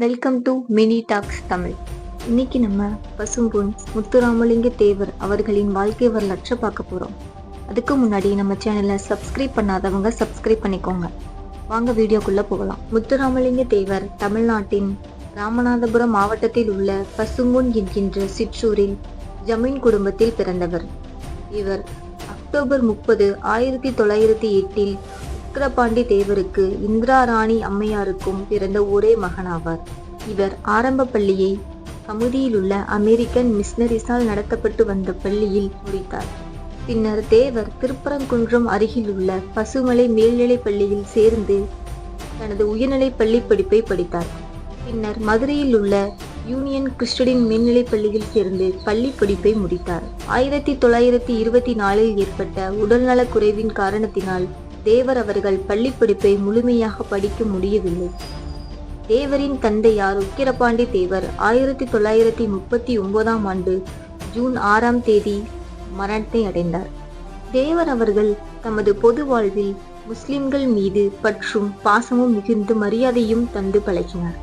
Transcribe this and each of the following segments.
Welcome to Mini Talks Tamil. இன்னைக்கு நம்ம பசும்பொன் முத்துராமலிங்க தேவர் அவர்களின் வாழ்க்கை வரலாற்றை பார்க்க போகிறோம். அதுக்கு முன்னாடி நம்ம சேனலை சப்ஸ்கிரைப் பண்ணாதவங்க சப்ஸ்கிரைப் பண்ணிக்கோங்க. வாங்க வீடியோக்குள்ளே போகலாம். முத்துராமலிங்க தேவர் தமிழ்நாட்டின் ராமநாதபுரம் மாவட்டத்தில் உள்ள பசும்பொன் என்கின்ற சிற்றூரில் ஜமீன் குடும்பத்தில் பிறந்தவர். இவர் அக்டோபர் 30, 1908 உக்கிரபாண்டி தேவருக்கு இந்திரா ராணி அம்மையாருக்கும் பிறந்த ஒரே மகனாவார். இவர் ஆரம்ப பள்ளியை கமுதியில் உள்ள அமெரிக்கன் மிஷனரிஸால் நடத்தப்பட்டு வந்த பள்ளியில் முடித்தார். பின்னர் தேவர் திருப்பரங்குன்றம் அருகில் உள்ள பசுமலை மேல்நிலைப் பள்ளியில் சேர்ந்து தனது உயர்நிலை பள்ளி படிப்பை படித்தார். பின்னர் மதுரையில் உள்ள யூனியன் கிறிஸ்டியன் மேல்நிலைப் பள்ளியில் சேர்ந்து பள்ளி படிப்பை முடித்தார். 1924 ஏற்பட்ட உடல்நலக் குறைவின் காரணத்தினால் தேவர் அவர்கள் பள்ளி படிப்பை முழுமையாக படிக்க முடியவில்லை. தேவரின் தந்தையார் உக்கிரபாண்டி தேவர் 1939 ஜூன் 6 மரணத்தை அடைந்தார். தேவர் அவர்கள் தமது பொது வாழ்வில் முஸ்லிம்கள் மீது பற்றும் பாசமும் மிகுந்த மரியாதையும் தந்து பழகினார்.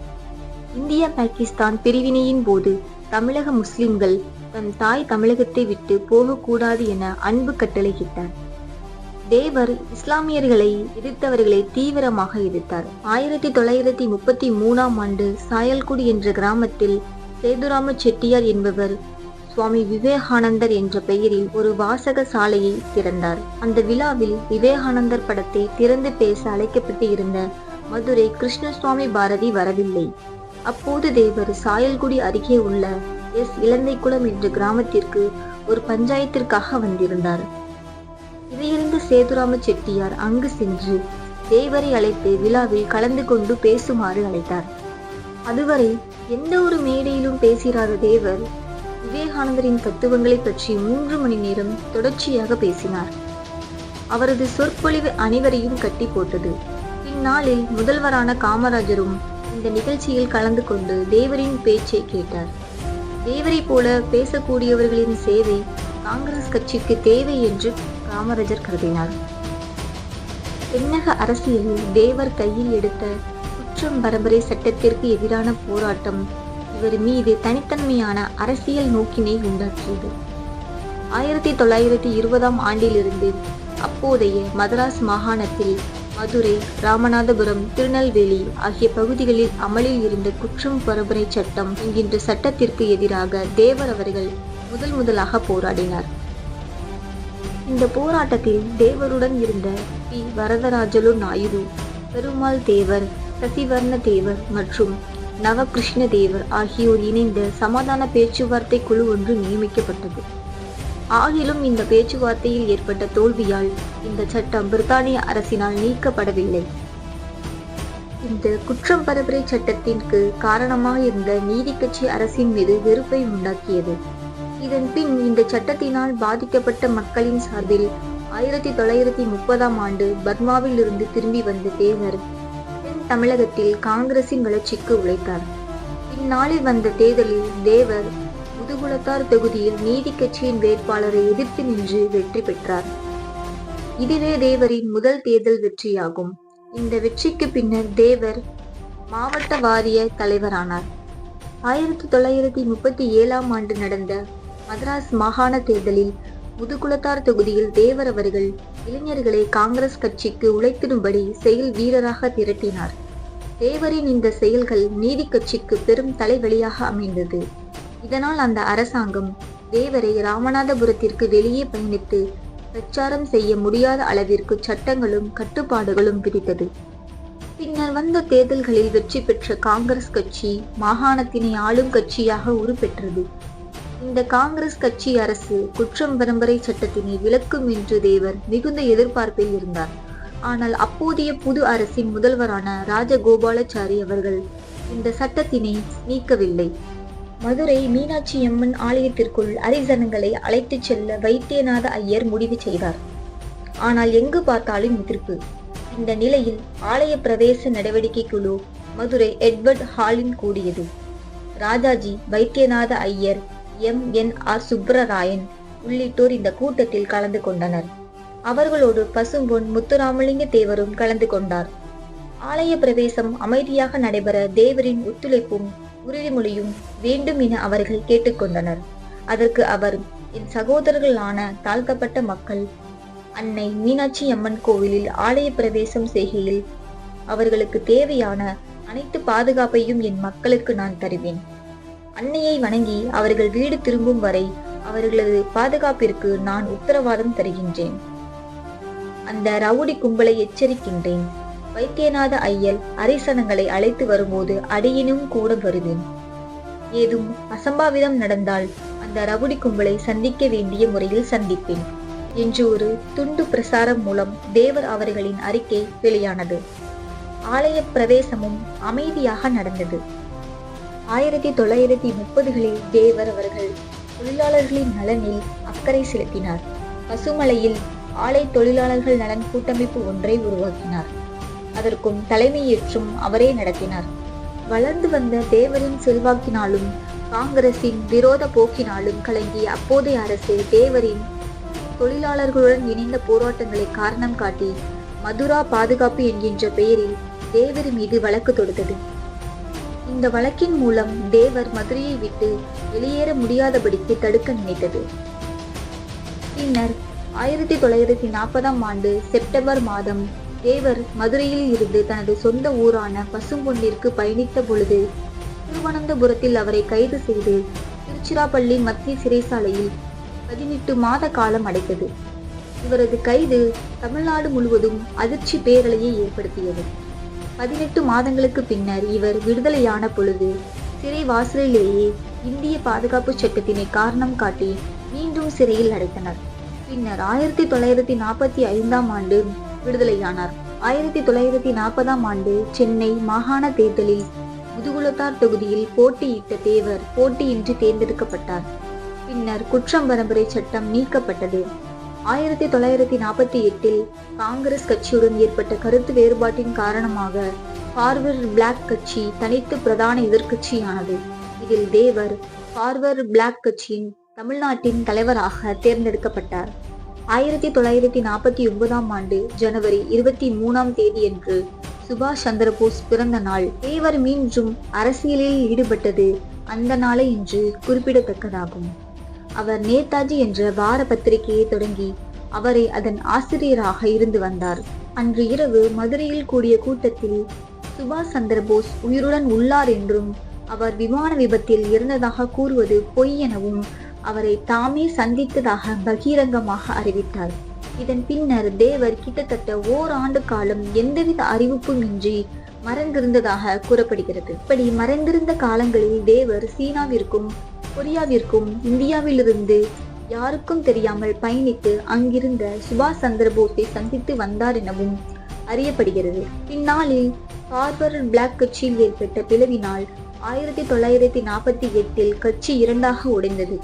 இந்தியா பாகிஸ்தான் பிரிவினையின் போது தமிழக முஸ்லிம்கள் தன் தாய் தமிழகத்தை விட்டு போகக்கூடாது என அன்பு கட்டளையிட்டார். தேவர் இஸ்லாமியர்களை எதிர்த்தவர்களை தீவிரமாக எதிர்த்தார். 1933 சாயல்குடி என்ற கிராமத்தில் சேதுராம செட்டியார் என்பவர் சுவாமி விவேகானந்தர் என்ற பெயரில் ஒரு வாசக சாலையை திறந்தார். அந்த விழாவில் விவேகானந்தர் படத்தை திறந்து பேச அழைக்கப்பட்டு இருந்த மதுரை கிருஷ்ணசுவாமி பாரதி வரவில்லை. அப்போது தேவர் சாயல்குடி அருகே உள்ள இலந்தைக்குளம் என்ற கிராமத்திற்கு ஒரு பஞ்சாயத்திற்காக வந்திருந்தார். இதையறிந்த சேதுராம செட்டியார் அங்கு சென்று தேவரை அழைத்து விழாவில் கலந்து கொண்டு பேசுமாறு அழைத்தார். அதுவரை எந்த ஒரு மேடையிலும் பேசிராத தேவர் விவேகானந்தரின் தத்துவங்களை பற்றி 3 மணி நேரம் தொடர்ச்சியாக பேசினார். அவரது சொற்பொழிவு அனைவரையும் கட்டி போட்டது. பின்னாளில் முதல்வரான காமராஜரும் இந்த நிகழ்ச்சியில் கலந்து கொண்டு தேவரின் பேச்சை கேட்டார். தேவரை போல பேசக்கூடியவர்களின் சேவை காங்கிரஸ் கட்சிக்கு தேவை என்று காமராஜர் கருதினார். தென்னக அரசியலில் தேவர் கையில் எடுத்த குற்றம் பரம்பரை சட்டத்திற்கு எதிரான போராட்டம் இவர் மீது தனித்தன்மையான அரசியல் நோக்கினை உண்டாக்கியது. 1920 அப்போதைய மதராஸ் மாகாணத்தில் மதுரை, ராமநாதபுரம், திருநெல்வேலி ஆகிய பகுதிகளில் அமலில் இருந்த குற்றம் பரம்பரை சட்டம் என்கின்ற சட்டத்திற்கு எதிராக தேவர் அவர்கள் முதலாக போராடினார். இந்த போராட்டத்தில் தேவருடன் இருந்த பி. வரதராஜலு நாயுடு, பெருமாள் தேவர், சசிவர்ண தேவர் மற்றும் நவகிருஷ்ண தேவர் ஆகியோர் இணைந்த சமாதான பேச்சுவார்த்தை குழு ஒன்று நியமிக்கப்பட்டது. ஆகிலும் இந்த பேச்சுவார்த்தையில் ஏற்பட்ட தோல்வியால் இந்த சட்டம் பிரித்தானிய அரசினால் நீக்கப்படவில்லை. இந்த குற்றம் பரம்பரை சட்டத்திற்கு காரணமாக இருந்த நீதி கட்சி அரசின் மீது வெறுப்பை உண்டாக்கியது. இதன் பின் இந்த சட்டத்தினால் பாதிக்கப்பட்ட மக்களின் சார்பில் 1930 பர்மாவில் இருந்து திரும்பி வந்த தேவர் தென் தமிழகத்தில் காங்கிரசின் வளர்ச்சிக்கு உழைத்தார். இந்நாளில் வந்த தேர்தலில் தேவர் முதுகுளத்தார் தொகுதியில் நீதி கட்சியின் வேட்பாளரை எதிர்த்து நின்று வெற்றி பெற்றார். இதுவே தேவரின் முதல் தேர்தல் வெற்றியாகும். இந்த வெற்றிக்கு பின்னர் தேவர் மாவட்ட வாரிய தலைவரானார். 1937 நடந்த மதராஸ் மாகாண தேர்தலில் முதுகுளத்தார் தொகுதியில் தேவர் அவர்கள் இளைஞர்களை காங்கிரஸ் கட்சிக்கு உழைத்திடும்படி செயல் வீரராக திரட்டினார். தேவரின் இந்த செயல்கள் நீதி கட்சிக்கு பெரும் தலைவலியாக அமைந்தது. இதனால் அந்த அரசாங்கம் தேவரை ராமநாதபுரத்திற்கு வெளியே பயணித்து பிரச்சாரம் செய்ய முடியாத அளவிற்கு சட்டங்களும் கட்டுப்பாடுகளும் விதித்தது. பின்னர் வந்த தேர்தல்களில் வெற்றி பெற்ற காங்கிரஸ் கட்சி மாகாணத்தினை ஆளும் கட்சியாக உருப்பெற்றது. இந்த காங்கிரஸ் கட்சி அரசு குற்றம் பரம்பரை சட்டத்தினை விலக்கும் என்று தேவர் மிகுந்த எதிர்பார்ப்பில் இருந்தார். ஆனால் அப்போதைய புது அரசின் முதல்வரான ராஜகோபாலாச்சாரி அவர்கள் இந்த சட்டத்தினை நீக்கவில்லை. மதுரை மீனாட்சி அம்மன் ஆலயத்திற்குள் ஹரிஜனங்களை அழைத்துச் செல்ல வைத்தியநாத ஐயர் முடிவு செய்தார். ஆனால் எங்கு பார்த்தாலும் எதிர்ப்பு. இந்த நிலையில் ஆலய பிரவேச நடவடிக்கை குழு மதுரை எட்வர்ட் ஹாலில் கூடியது. ராஜாஜி, வைத்தியநாத ஐயர், MNR சுப்பராயன் உள்ளிட்டோர் இந்த கூட்டத்தில் கலந்து கொண்டனர். அவர்களோடு பசும்பொன் முத்துராமலிங்க தேவரும் கலந்து கொண்டார். ஆலய பிரவேசம் அமைதியாக நடைபெற தேவரின் ஒத்துழைப்பும் உறுதிமொழியும் வேண்டும் என அவர்கள் கேட்டுக்கொண்டனர். அதற்கு அவர், என் சகோதரர்களான தாழ்த்தப்பட்ட மக்கள் அன்னை மீனாட்சி அம்மன் கோவிலில் ஆலய பிரவேசம் செய்கையில் அவர்களுக்கு தேவையான அனைத்து பாதுகாப்பையும் என் மக்களுக்கு நான் தருவேன். அன்னையை வணங்கி அவர்கள் வீடு திரும்பும் வரை அவர்களது பாதுகாப்பிற்கு நான் உத்தரவாதம் தருகின்றேன். அந்த ரவுடி கும்பலை எச்சரிக்கின்றேன். வைத்தியநாத ஐயர் அரிசனங்களை அழைத்து வரும்போது அடியினும் கூட வருவேன். ஏதும் அசம்பாவிதம் நடந்தால் அந்த ரவுடி கும்பலை சந்திக்க வேண்டிய முறையில் சந்திப்பேன் என்று ஒரு துண்டு பிரசாரம் மூலம் தேவர் அவர்களின் அறிக்கை வெளியானது. ஆலய பிரவேசமும் அமைதியாக நடந்தது. 1930களில் தேவர் அவர்கள் தொழிலாளர்களின் நலனில் அக்கறை செலுத்தினார். பசுமலையில் ஆலை தொழிலாளர்கள் நலன் கூட்டமைப்பு ஒன்றை உருவாக்கினார். அதற்கும் தலைமையேற்றும் அவரே நடத்தினார். வளர்ந்து வந்த தேவரின் செல்வாக்கினாலும் காங்கிரசின் விரோத போக்கினாலும் கலங்கிய அப்போதைய அரசு தேவரின் தொழிலாளர்களுடன் இணைந்த போராட்டங்களை காரணம் காட்டி மதுரா பாதுகாப்பு என்கின்ற பெயரில் தேவர் மீது வழக்கு தொடுத்தது. இந்த வழக்கின் மூலம் தேவர் மதுரையை விட்டு வெளியேற முடியாதபடிக்கு தடுக்க நினைத்தது. பின்னர் 1940ஆம் ஆண்டு செப்டம்பர் மாதம் தேவர் மதுரையில் இருந்து தனது சொந்த ஊரான பசும்பொன்னிற்கு பயணித்த பொழுது திருவனந்தபுரத்தில் அவரை கைது செய்து திருச்சிராப்பள்ளி மத்திய சிறைச்சாலையில் 18 மாத காலம் அடைத்தது. இவரது கைது தமிழ்நாடு முழுவதும் அதிர்ச்சி பேரலையை ஏற்படுத்தியது. 18 மாதங்களுக்கு பின்னர் இவர் விடுதலையான பொழுது சிறை வாசலிலேயே இந்திய பாதுகாப்பு சட்டத்தினை காரணம் காட்டி மீண்டும் சிறையில் அடைத்தனர். பின்னர் 1945ஆம் ஆண்டு விடுதலையானார். 1940ஆம் ஆண்டு சென்னை மாகாண தேர்தலில் முதுகுளத்தார் தொகுதியில் போட்டியிட்ட தேவர் போட்டியின்றி தேர்ந்தெடுக்கப்பட்டார். பின்னர் குற்றம் பரம்பரை சட்டம் நீக்கப்பட்டது. 1948இல் காங்கிரஸ் கட்சியுடன் ஏற்பட்ட கருத்து வேறுபாட்டின் காரணமாக ஃபார்வர்ட் பிளாக் கட்சி தனித்து பிரதான எதிர்க்கட்சியானது. இதில் தேவர் ஃபார்வர்ட் பிளாக் கட்சியின் தமிழ்நாட்டின் தலைவராக தேர்ந்தெடுக்கப்பட்டார். 1949ஆம் ஆண்டு ஜனவரி 23ஆம் தேதியன்று சுபாஷ் சந்திரபோஸ் பிறந்த நாள். தேவர் மீண்டும் அரசியலில் ஈடுபட்டது அந்த நாளை இன்று குறிப்பிடத்தக்கதாகும். அவர் நேதாஜி என்ற வார பத்திரிகையை தொடங்கி அவரை அதன் ஆசிரியராக இருந்து வந்தார். அன்று இரவு மதுரையில் கூடிய கூட்டத்தில் சுபாஷ் சந்திரபோஸ் உயிருடன் உள்ளார் என்றும் அவர் விமான விபத்தில் இறந்ததாக கூறுவது பொய் எனவும் அவரை தாமே சந்தித்ததாக பகிரங்கமாக அறிவித்தார். இதன் பின்னர் தேவர் கிட்டத்தட்ட ஓராண்டு காலம் எந்தவித அறிவிப்பும் இன்றி மறைந்திருந்ததாக கூறப்படுகிறது. இப்படி மறைந்திருந்த காலங்களில் தேவர் சீனாவிற்கும் கொரியாவிற்கும் இந்தியாவிலிருந்து யாருக்கும் தெரியாமல் பயணித்து அங்கிருந்த சுபாஷ் சந்திரபோஸை சந்தித்து வந்தார் எனவும் அறியப்படுகிறது. பின்னாளில் ஃபார்வர்ட் பிளாக் கட்சியில் ஏற்பட்ட பிளவினால் 1948இல் கட்சி இரண்டாக உடைந்தது.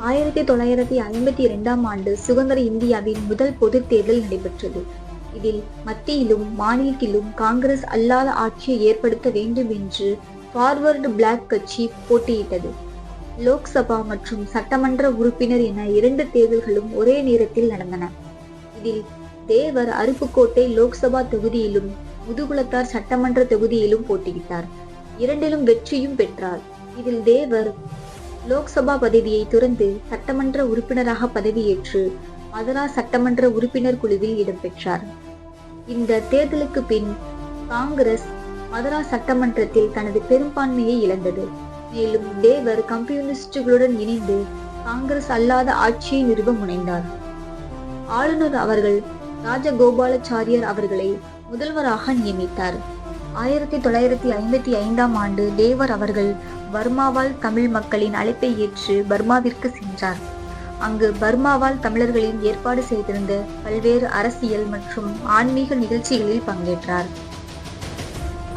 1952ஆம் ஆண்டு சுதந்திர இந்தியாவின் முதல் பொது தேர்தல் நடைபெற்றது. இதில் மத்தியிலும் மாநிலத்திலும் காங்கிரஸ் அல்லாத ஆட்சியை ஏற்படுத்த வேண்டும் என்று ஃபார்வர்ட் பிளாக் கட்சி போட்டியிட்டது. லோக்சபா மற்றும் சட்டமன்ற உறுப்பினர் என 2 தேர்தல்களும் ஒரே நேரத்தில் நடந்தன. இதில் தேவர் அருப்புக்கோட்டை லோக்சபா தொகுதியிலும் முதுகுளத்தார் சட்டமன்ற தொகுதியிலும் போட்டியிட்டார். இரண்டிலும் வெற்றியும் பெற்றார். இதில் தேவர் லோக்சபா பதவியை துறந்து சட்டமன்ற உறுப்பினராக பதவியேற்று மதராஸ் சட்டமன்ற உறுப்பினர் குழுவில் இடம்பெற்றார். இந்த தேர்தலுக்கு பின் காங்கிரஸ் மதராஸ் சட்டமன்றத்தில் தனது பெரும்பான்மையை இழந்தது. மேலும் தேவர் கம்யூனிஸ்டுகளுடன் இணைந்து காங்கிரஸ் அல்லாத ஆட்சியை நிறுவ முனைந்தார். ஆளுநர் அவர்கள் ராஜகோபாலாச்சாரியர் அவர்களை முதல்வராக நியமித்தார். 1955ஆம் ஆண்டு தேவர் அவர்கள் பர்மாவால் தமிழ் மக்களின் அழைப்பை ஏற்று பர்மாவிற்கு சென்றார். அங்கு பர்மாவால் தமிழர்களின் ஏற்பாடு செய்திருந்த பல்வேறு அரசியல் மற்றும் ஆன்மீக நிகழ்ச்சிகளில் பங்கேற்றார்.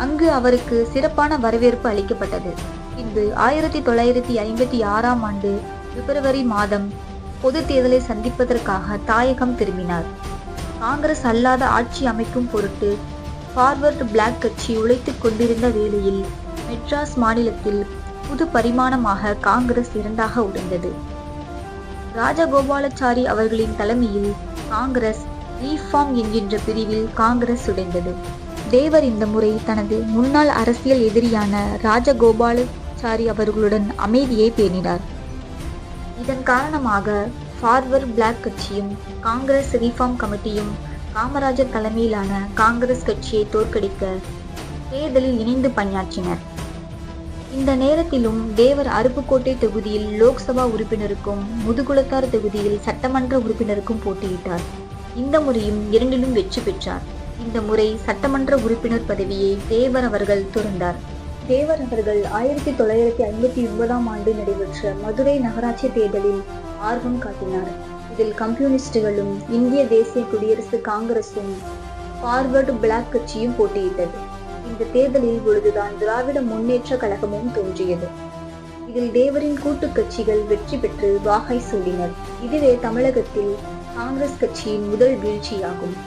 அங்கு அவருக்கு சிறப்பான வரவேற்பு அளிக்கப்பட்டது. பின்பு 1956ஆம் ஆண்டு பிப்ரவரி மாதம் பொது தேர்தலை சந்திப்பதற்காக தாயகம் திரும்பினார். காங்கிரஸ் அல்லாத ஆட்சி அமைக்கும் பொருட்டு ஃபார்வர்ட் பிளாக் கட்சி உழைத்துக் கொண்டிருந்த வேளையில் மெட்ராஸ் மாநிலத்தில் புது பரிமாணமாக காங்கிரஸ் இரண்டாக உடைந்தது. ராஜகோபாலாச்சாரி அவர்களின் தலைமையில் காங்கிரஸ் ரீஃபார்ம் என்கின்ற பிரிவில் காங்கிரஸ் உடைந்தது. தேவர் இந்த முறை தனது முன்னாள் அரசியல் எதிரியான ராஜகோபாலாச்சாரி அவர்களுடன் அமைதியை பேணினார். இதன் காரணமாக ஃபார்வர்ட் பிளாக் கட்சியும் காங்கிரஸ் ரிஃபார்ம் கமிட்டியும் காமராஜர் தலைமையிலான காங்கிரஸ் கட்சியை தோற்கடிக்க தேர்தலில் இணைந்து பணியாற்றினர். இந்த நேரத்திலும் தேவர் அருப்புக்கோட்டை தொகுதியில் லோக்சபா உறுப்பினருக்கும் முதுகுளத்தார் தொகுதியில் சட்டமன்ற உறுப்பினருக்கும் போட்டியிட்டார். இந்த முறையும் இரண்டிலும் வெற்றி பெற்றார். இந்த முறை சட்டமன்ற உறுப்பினர் பதவியை தேவர் அவர்கள் துறந்தார். தேவர் அவர்கள் 1959ஆம் ஆண்டு நடைபெற்ற மதுரை நகராட்சி தேர்தலில் ஆர்வம் காட்டினார். இதில் கம்யூனிஸ்டுகளும் இந்திய தேசிய குடியரசு காங்கிரசும் ஃபார்வர்டு பிளாக் கட்சியும் போட்டியிட்டது. இந்த தேர்தலில் பொழுதுதான் திராவிட முன்னேற்ற கழகமும் தோன்றியது. இதில் தேவரின் கூட்டு கட்சிகள் வெற்றி பெற்று வாகை சூடினர். இதுவே தமிழகத்தில் காங்கிரஸ் கட்சியின் முதல் வீழ்ச்சியாகும்.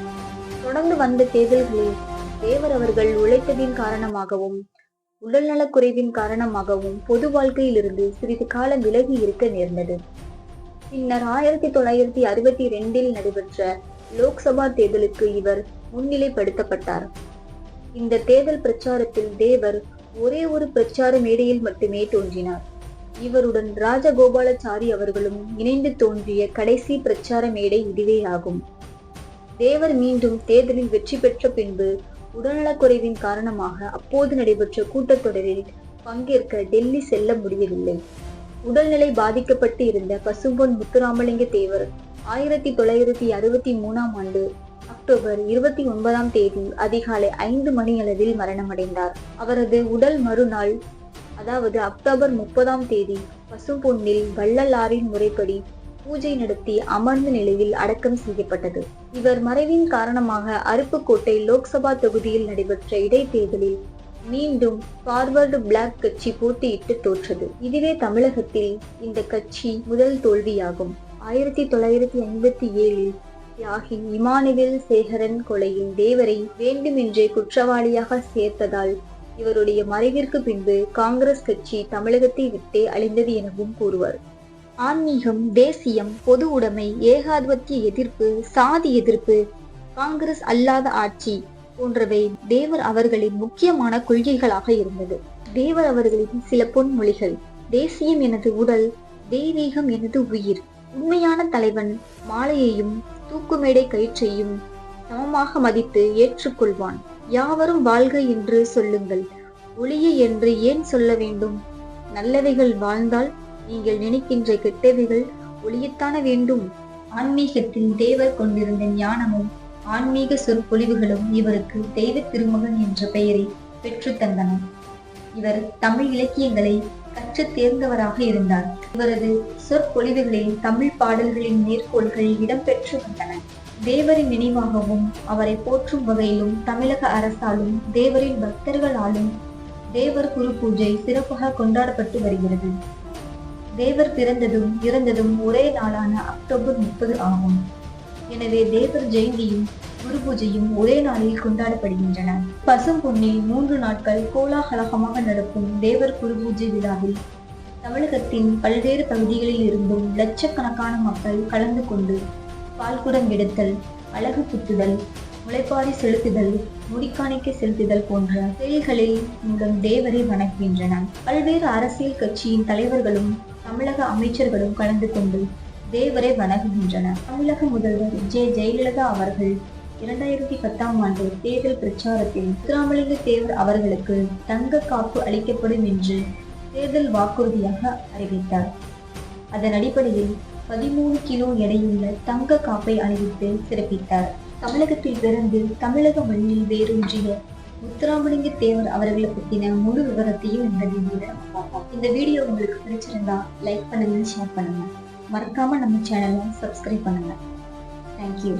தொடர்ந்து வந்த தேர்தல்களில் தேவர் அவர்கள் உழைத்ததின் காரணமாகவும் உடல்நலக் குறைவின் காரணமாகவும் பொது வாழ்க்கையிலிருந்து சிறிது காலம் விலகி இருக்க நேர்ந்தது. பின்னர் 1962இல் நடைபெற்ற லோக்சபா தேர்தலுக்கு இவர் முன்னிலைப்படுத்தப்பட்டார். இந்த தேர்தல் பிரச்சாரத்தில் தேவர் ஒரே ஒரு பிரச்சார மேடையில் மட்டுமே தோன்றினார். இவருடன் ராஜகோபாலாச்சாரி அவர்களும் இணைந்து தோன்றிய கடைசி பிரச்சார மேடை இதுவே ஆகும். தேவர் மீண்டும் தேர்தலில் வெற்றி பெற்ற பின்பு உடல்நலக்குறைவின் காரணமாக அப்போது நடைபெற்ற கூட்டத்தொடரில் பங்கேற்க டெல்லி செல்ல முடியவில்லை. உடல்நிலை பாதிக்கப்பட்டு இருந்த பசும்பொன் முத்துராமலிங்க தேவர் 1963ஆம் ஆண்டு அக்டோபர் 29ஆம் தேதி அதிகாலை 5 மணியளவில் மரணமடைந்தார். அவரது உடல் மறுநாள், அதாவது அக்டோபர் 30ஆம் தேதி பசும்பொன்னில் வள்ளலாரின் முறைப்படி பூஜை நடத்தி அமர்ந்த நிலையில் அடக்கம் செய்யப்பட்டது. இவர் மறைவின் காரணமாக அருப்புக்கோட்டை லோக்சபா தொகுதியில் நடைபெற்ற இடைத்தேர்தலில் மீண்டும் ஃபார்வர்டு பிளாக் கட்சி போட்டியிட்டு தோற்றது. இதுவே தமிழகத்தில் இந்த கட்சி முதல் தோல்வியாகும். 1957இல் தியாகி இமானுவேல் சேகரன் கொலையில் தேவரை வேண்டுமென்றே குற்றவாளியாக சேர்த்ததால் இவருடைய மறைவிற்கு பின்பு காங்கிரஸ் கட்சி தமிழகத்தை விட்டே அழிந்தது எனவும் கூறுவர். ஆன்மீகம், தேசியம், பொது உடைமை, ஏகாதிபத்திய எதிர்ப்பு, சாதி எதிர்ப்பு, காங்கிரஸ் அல்லாத ஆட்சி போன்றவை தேவர் அவர்களின் முக்கியமான கொள்கைகளாக இருந்தது. தேவர் அவர்களின் சில பொன்மொழிகள்: தேசியம் எனது உடல், தெய்வீகம் எனது உயிர், உண்மையான தலைவன் மாலையையும் தூக்குமேடை கயிற்றையும் சமமாக மதித்து ஏற்றுக்கொள்வான், யாவரும் வாழ்க என்று சொல்லுங்கள், ஒளிய என்று ஏன் சொல்ல வேண்டும், நல்லவைகள் வாழ்ந்தால் நீங்கள் நினைக்கின்ற கெட்டவைகள் ஒளியத்தான வேண்டும். ஆன்மீகத்தில் தேவர் கொண்டிருந்த ஞானமும் ஆன்மீக சொற்பொழிவுகளும் இவருக்கு தெய்வ திருமகன் என்ற பெயரை பெற்று தந்தன. இவர் தமிழ் இலக்கியங்களை கற்று தேர்ந்தவராக இருந்தார். இவரது சொற்பொழிவுகளில் தமிழ் பாடல்களின் மேற்கோள்கள் இடம்பெற்று வந்தன. தேவரின் நினைவாகவும் அவரை போற்றும் வகையிலும் தமிழக அரசாலும் தேவரின் பக்தர்களாலும் தேவர் குரு பூஜை சிறப்பாக கொண்டாடப்பட்டு வருகிறது. தேவர் பிறந்ததும் இறந்ததும் ஒரே நாளான அக்டோபர் 30 ஆகும். எனவே தேவர் ஜெயந்தியும் குரு பூஜையும் ஒரே நாளில் கொண்டாடப்படுகின்றன. பசும்பொன்னில் 3 நாட்கள் கோலாகலமாக நடக்கும் தேவர் குரு பூஜை விழாவில் தமிழகத்தின் பல்வேறு பகுதிகளில் இருந்தும் லட்சக்கணக்கான மக்கள் கலந்து கொண்டு பால்குடம் எடுத்தல், அழகு குத்துதல், முளைப்பாரி செலுத்துதல், முடிக்காணிக்கை செலுத்துதல் போன்ற செயல்களில் மூலம் தேவரை வணங்குகின்றனர். பல்வேறு அரசியல் கட்சியின் தலைவர்களும் தமிழக அமைச்சர்களும் கலந்து கொண்டு தேவரை வணங்குகின்றனர். தமிழக முதல்வர் ஜெயலலிதா அவர்கள் 2010ஆம் ஆண்டு தேர்தல் பிரச்சாரத்தில் முத்துராமலிங்க தேவர் அவர்களுக்கு தங்க காப்பு அளிக்கப்படும் என்று தேர்தல் வாக்குறுதியாக அறிவித்தார். அதன் அடிப்படையில் 13 கிலோ எடையுள்ள தங்க காப்பை அணிவித்து சிறப்பித்தார். தமிழகத்தில் பிறந்து தமிழக மண்ணில் வேரூன்றிய முத்துராமலிங்க தேவர் அவர்களை பற்றின முழு விவரத்தையும் இந்த வீடியோல பார்ப்போம். இந்த வீடியோ உங்களுக்கு பிடிச்சிருந்தா லைக் பண்ணுங்க, ஷேர் பண்ணுங்க, மறக்காம நம்ம சேனலை சப்ஸ்கிரைப் பண்ணுங்க. தேங்க்யூ.